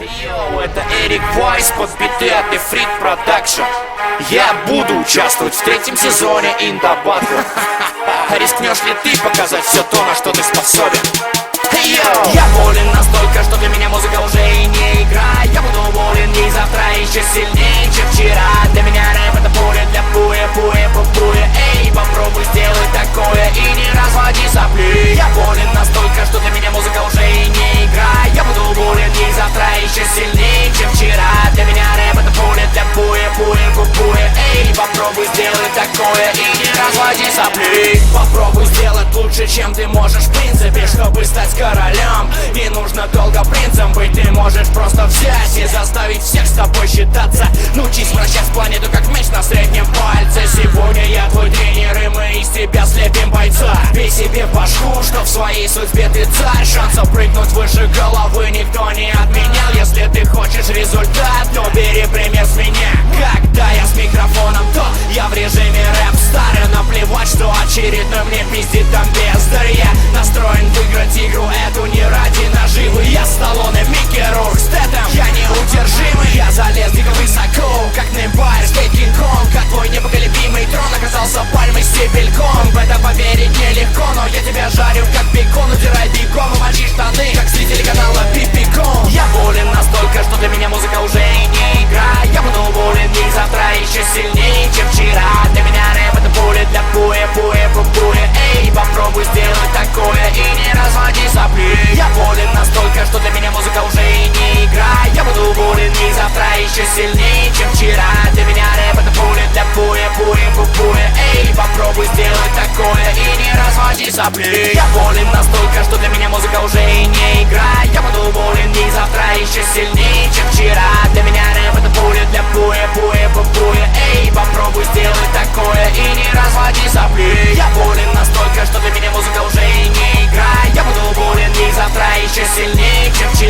Йоу, это Эрик Вайс под биты от Эфрит Продакшн. Я буду участвовать в третьем сезоне In The Battle. Рискнешь ли ты показать все то, на что ты способен? Йоу! Я болен настолько, что для меня музыка уже и не игра. Я буду болен и завтра еще сильнее, чем вчера. Для меня рэп это поле для буя, буя, буя. Эй, попробуй сделать такое и не разводи сопли. Я болен настолько, что для меня музыка уже и не игра. Я буду болен и завтра еще сильнее, чем вчера. Для меня рэп это поле для буя, буя, буя. Эй, попробуй сделать такое и не разводи сопли. Попробуй сделать лучше, чем ты можешь в принципе, чтобы стать королем. Не нужно долго принцем быть, ты можешь просто взять и заставить всех с тобой считаться. Научись вращать планету как меч на среднем пальце. Сегодня я твой тренер, и мы из тебя слепим бойца. Бей себе в башку, что в своей судьбе ты царь. Шансов прыгнуть выше головы никто не отменял. Если ты хочешь результат, то бери пример с меня. Когда я с микрофоном, то я в режиме рэп-стар. И наплевать, что очередной мне пиздит там бездарь. Я настроен выиграть игру эту не ради наживы. Я Сталлоне, Микки Рурк, Стэтэм, я неудержимый. Я залез дико высоко, как Нембайр, Скейт Конг. Как твой непоколебимый трон оказался пальмой стебельком. В это поверить нелегко, но я тебя жарю как бекон. Удирай бегом и мочи штаны, как с телеканала Пипикон. Я болен настолько, что для меня музыка уже и не игра. Я буду болен и завтра еще сильнее, чем вчера. Для меня рэп это поле для буя, буя, буя. Эй, попробуй сделать такое и не разводи сопли. Я болен настолько, что для меня музыка уже и не игра. Я буду болен и завтра еще сильнее, чем вчера. Для меня рэп это поле для буя, буя, буя. Эй, попробуй сделать такое и не разводи сопли. Я болен настолько, что для меня музыка уже и не игра. Я буду болен и завтра еще сильнее, чем вчера. Для меня рэп это поле для буя, буя, буя. Эй, попробуй сделать такое и не разводи сопли. Я болен настолько, что для меня музыка уже и не игра. Я буду болен и завтра еще сильнее, чем вчера.